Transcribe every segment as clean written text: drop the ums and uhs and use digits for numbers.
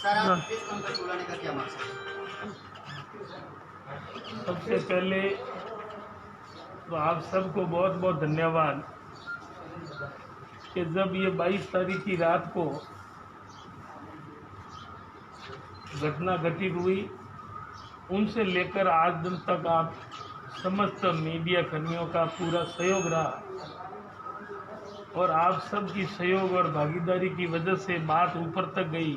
Sir, आप इस संकट को लाने का क्या मकसद है? सबसे पहले तो आप सबको बहुत बहुत धन्यवाद कि जब ये 22 तारीख की रात को घटना घटित हुई, उनसे लेकर आज दिन तक आप समस्त मीडिया कर्मियों का पूरा सहयोग रहा और आप सबकी सहयोग और भागीदारी की वजह से बात ऊपर तक गई,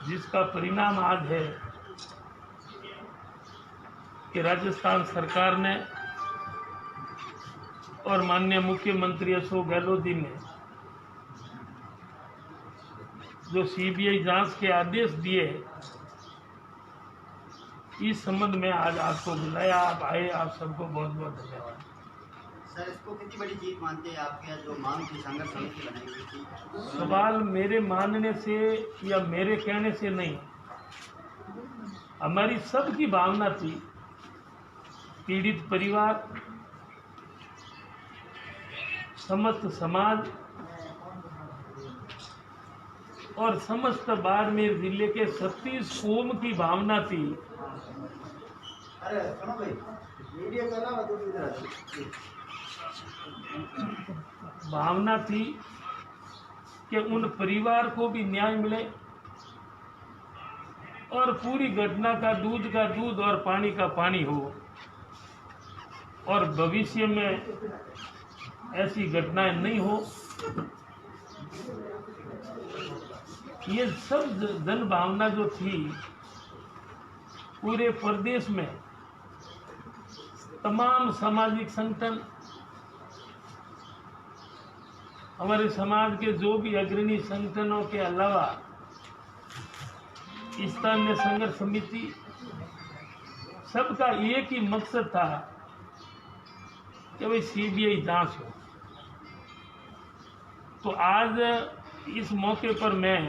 जिसका परिणाम आज है कि राजस्थान सरकार ने और माननीय मुख्यमंत्री अशोक गहलोत जी ने जो सीबीआई जांच के आदेश दिए, इस संबंध में आज आपको बुलाया, आप आए, आप सबको बहुत बहुत धन्यवाद। सर, इसको कितनी बड़ी जीत मानते हैं आपके जो मांग की संघर्ष समिति बनाई हुई थी? सवाल मेरे मानने से या मेरे कहने से नहीं, हमारी सबकी भावना थी। पीड़ित परिवार, समस्त समाज और समस्त बाड़मेर जिले के 36 कौम की भावना थी। अरे सुनो भाई, मीडिया का ना तो भावना थी कि उन परिवार को भी न्याय मिले और पूरी घटना का दूध और पानी का पानी हो और भविष्य में ऐसी घटनाएं नहीं हो। ये सब जन भावना जो थी, पूरे प्रदेश में तमाम सामाजिक संगठन, हमारे समाज के जो भी अग्रणी संगठनों के अलावा स्थानीय संघर्ष समिति, सबका एक ही मकसद था कि भाई सीबीआई जांच हो। तो आज इस मौके पर मैं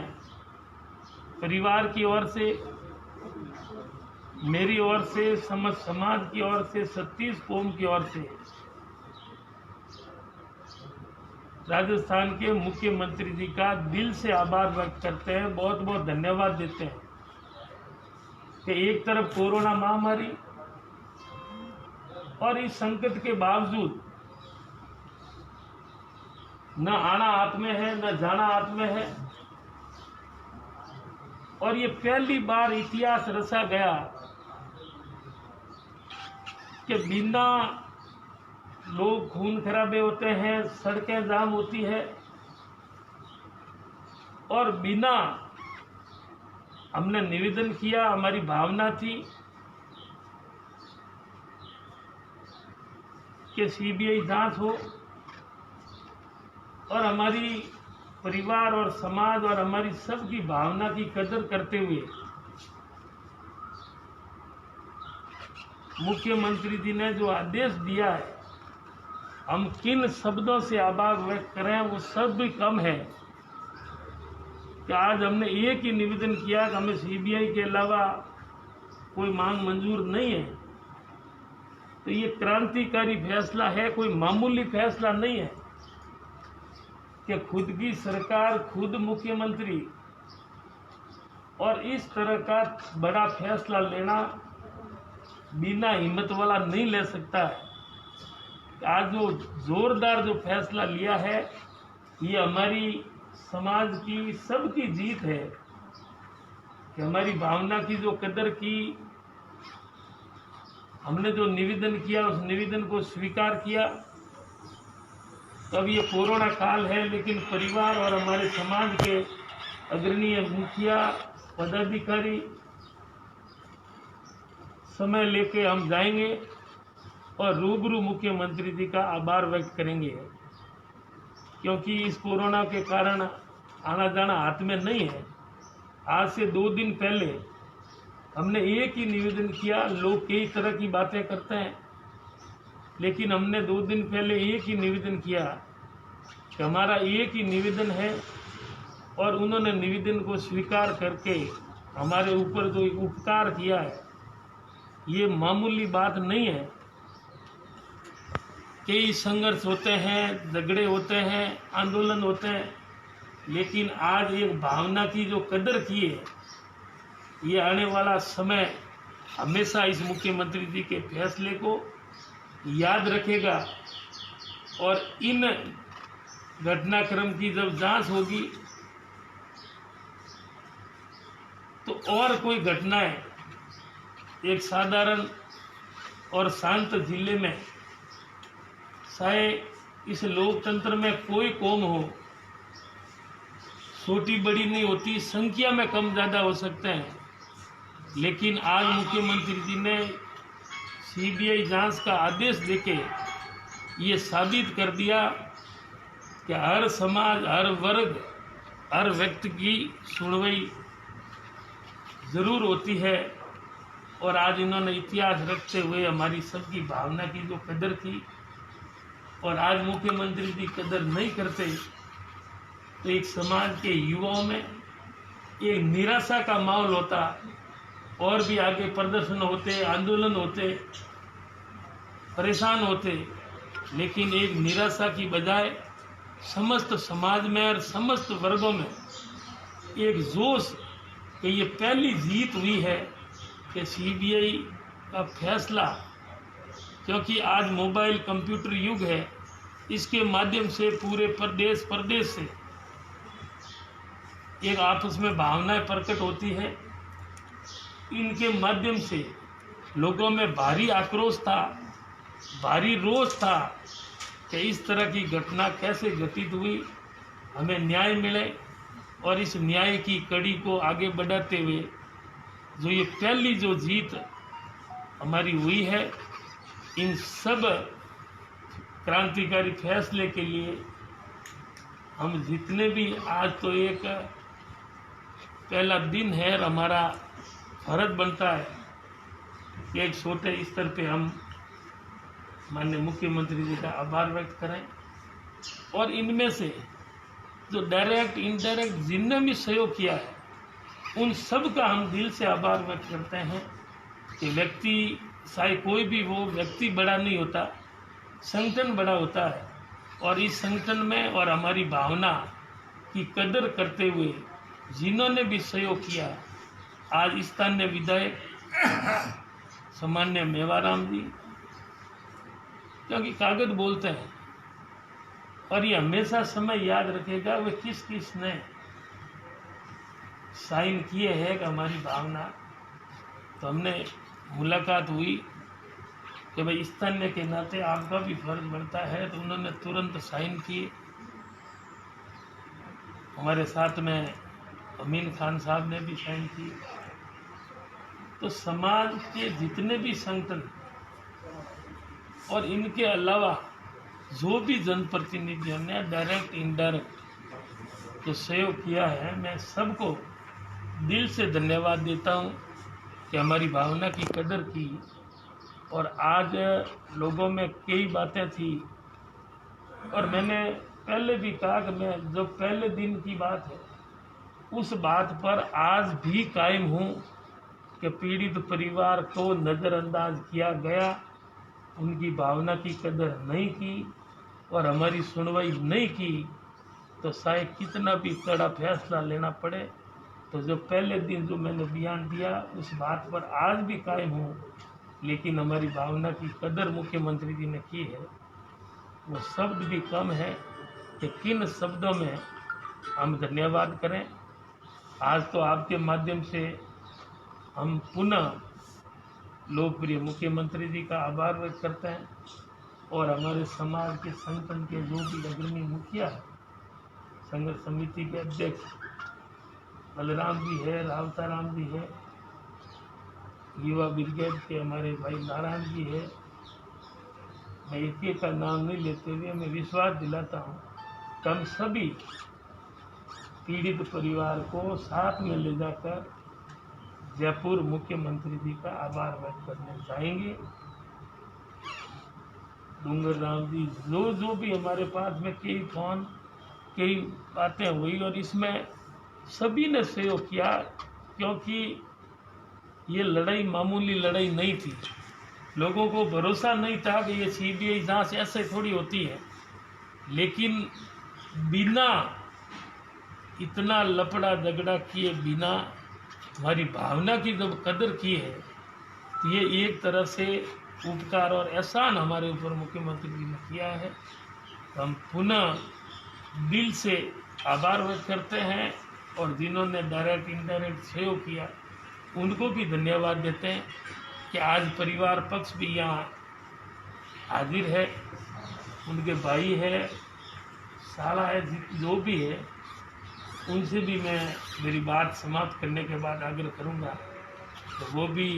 परिवार की ओर से, मेरी ओर से, समस्त समाज की ओर से, 36 कौम की ओर से राजस्थान के मुख्यमंत्री जी का दिल से आभार व्यक्त करते हैं, बहुत बहुत धन्यवाद देते हैं कि एक तरफ कोरोना महामारी और इस संकट के बावजूद न आना हाथ में है, न जाना हाथ में है, और ये पहली बार इतिहास रचा गया कि बिना लोग खून खराबे होते हैं, सड़कें जाम होती है और बिना, हमने निवेदन किया, हमारी भावना थी कि सीबीआई जांच हो और हमारी परिवार और समाज और हमारी सबकी भावना की कदर करते हुए मुख्यमंत्री जी ने जो आदेश दिया है, हम किन शब्दों से आभार व्यक्त करें वो सब भी कम है कि आज हमने एक ही निवेदन किया कि हमें सीबीआई के अलावा कोई मांग मंजूर नहीं है। तो ये क्रांतिकारी फैसला है, कोई मामूली फैसला नहीं है कि खुद की सरकार, खुद मुख्यमंत्री और इस तरह का बड़ा फैसला लेना बिना हिम्मत वाला नहीं ले सकता है। आज जो जोरदार जो फैसला लिया है, ये हमारी समाज की सबकी जीत है कि हमारी भावना की जो कदर की, हमने जो निवेदन किया उस निवेदन को स्वीकार किया। तो अब ये कोरोना काल है, लेकिन परिवार और हमारे समाज के अग्रणी मुखिया, पदाधिकारी समय लेके हम जाएंगे और रूबरू मुख्यमंत्री जी का आभार व्यक्त करेंगे, क्योंकि इस कोरोना के कारण आना जाना हाथ में नहीं है। आज से 2 दिन पहले हमने एक ही निवेदन किया। लोग कई तरह की बातें करते हैं, लेकिन हमने 2 दिन पहले एक ही निवेदन किया कि हमारा एक ही निवेदन है, और उन्होंने निवेदन को स्वीकार करके हमारे ऊपर जो उपकार किया है, ये मामूली बात नहीं है। कई संघर्ष होते हैं, झगड़े होते हैं, आंदोलन होते हैं, लेकिन आज एक भावना की जो कदर की है, ये आने वाला समय हमेशा इस मुख्यमंत्री जी के फैसले को याद रखेगा। और इन घटनाक्रम की जब जांच होगी तो और कोई घटनाएं एक साधारण और शांत जिले में, चाहे इस लोकतंत्र में कोई कौम हो, छोटी बड़ी नहीं होती, संख्या में कम ज़्यादा हो सकते हैं, लेकिन आज मुख्यमंत्री जी ने सीबीआई जांच का आदेश देके ये साबित कर दिया कि हर समाज, हर वर्ग, हर व्यक्ति की सुनवाई ज़रूर होती है। और आज इन्होंने इतिहास रखते हुए हमारी सबकी भावना की जो कदर की, और आज मुख्यमंत्री जी कदर नहीं करते तो एक समाज के युवाओं में एक निराशा का माहौल होता, और भी आगे प्रदर्शन होते, आंदोलन होते, परेशान होते, लेकिन एक निराशा की बजाय समस्त समाज में और समस्त वर्गों में एक जोश कि ये पहली जीत हुई है कि सीबीआई का फैसला, क्योंकि आज मोबाइल कंप्यूटर युग है, इसके माध्यम से पूरे प्रदेश से एक आपस में भावनाएं प्रकट होती है। इनके माध्यम से लोगों में भारी आक्रोश था, भारी रोष था कि इस तरह की घटना कैसे घटित हुई, हमें न्याय मिले। और इस न्याय की कड़ी को आगे बढ़ाते हुए जो ये पहली जो जीत हमारी हुई है, इन सब क्रांतिकारी फैसले के लिए हम जितने भी, आज तो एक पहला दिन है और हमारा फर्ज बनता है कि एक छोटे स्तर पे हम माननीय मुख्यमंत्री जी का आभार व्यक्त करें। और इनमें से जो डायरेक्ट इनडायरेक्ट जिनने भी सहयोग किया है, उन सब का हम दिल से आभार व्यक्त करते हैं कि व्यक्ति, चाहे कोई भी वो व्यक्ति बड़ा नहीं होता, संगठन बड़ा होता है। और इस संगठन में और हमारी भावना की कदर करते हुए जिन्होंने भी सहयोग किया, आज स्थानीय विधायक सामान्य मेवाराम जी, क्योंकि कागज बोलते हैं और ये हमेशा समय याद रखेगा वे किस किस ने साइन किए हैं कि हमारी भावना। तो हमने मुलाकात हुई कि भाई स्थानीय के नाते आपका भी फर्ज बनता है, तो उन्होंने तुरंत साइन किए। हमारे साथ में अमीन खान साहब ने भी साइन की। तो समाज के जितने भी संगठन और इनके अलावा जो भी जनप्रतिनिधियों ने डायरेक्ट इनडायरेक्ट जो सहयोग किया है, मैं सबको दिल से धन्यवाद देता हूं कि हमारी भावना की कदर की। और आज लोगों में कई बातें थी, और मैंने पहले भी कहा कि मैं जो पहले दिन की बात है उस बात पर आज भी कायम हूँ कि पीड़ित परिवार को नज़रअंदाज किया गया, उनकी भावना की कदर नहीं की और हमारी सुनवाई नहीं की, तो शायद कितना भी कड़ा फैसला लेना पड़े। तो जो पहले दिन जो मैंने बयान दिया उस बात पर आज भी कायम हूँ, लेकिन हमारी भावना की कदर मुख्यमंत्री जी ने की है। वो शब्द भी कम है कि किन शब्दों में हम धन्यवाद करें। आज तो आपके माध्यम से हम पुनः लोकप्रिय मुख्यमंत्री जी का आभार व्यक्त करते हैं, और हमारे समाज के संगठन के जो भी अग्रणी मुखिया है, संघर्ष समिति के अध्यक्ष बलराम जी है, रावताराम जी है, युवा ब्रिगेड के हमारे भाई नारायण जी है। मैं एक का नाम नहीं लेते हुए मैं विश्वास दिलाता हूँ कि हम सभी पीड़ित परिवार को साथ में ले जाकर जयपुर मुख्यमंत्री जी का आभार व्यक्त करने जाएंगे। डूंगर राम जी जो भी हमारे पास में कई फोन कई बातें हुई, और इसमें सभी ने सहयोग किया, क्योंकि ये लड़ाई मामूली लड़ाई नहीं थी। लोगों को भरोसा नहीं था कि ये सीबीआई जांच ऐसे थोड़ी होती है, लेकिन बिना इतना लपड़ा झगड़ा किए बिना हमारी भावना की जब कदर की है, तो ये एक तरह से उपकार और एहसान हमारे ऊपर मुख्यमंत्री जी ने किया है। तो हम पुनः दिल से आभार व्यक्त करते हैं, और जिन्होंने डायरेक्ट इनडायरेक्ट सहयोग किया उनको भी धन्यवाद देते हैं कि आज परिवार पक्ष भी यहाँ हाजिर है, उनके भाई है, साला है, जो भी है, उनसे भी मैं मेरी बात समाप्त करने के बाद आग्रह करूँगा तो वो भी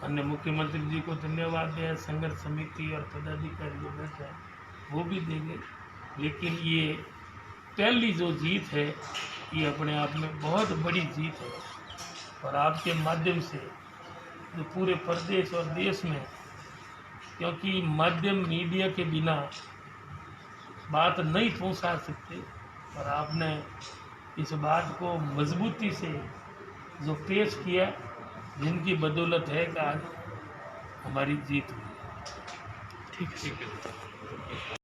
अन्य मुख्यमंत्री जी को धन्यवाद दें, संघर्ष समिति और पदाधिकारी जो बैठे हैं वो भी देंगे। लेकिन ये पहली जो जीत है ये अपने आप में बहुत बड़ी जीत है, और आपके माध्यम से जो पूरे प्रदेश और देश में, क्योंकि माध्यम मीडिया के बिना बात नहीं पहुंचा सकते, और आपने इस बात को मजबूती से जो पेश किया, जिनकी बदौलत है कि आज हमारी जीत हुई। ठीक है।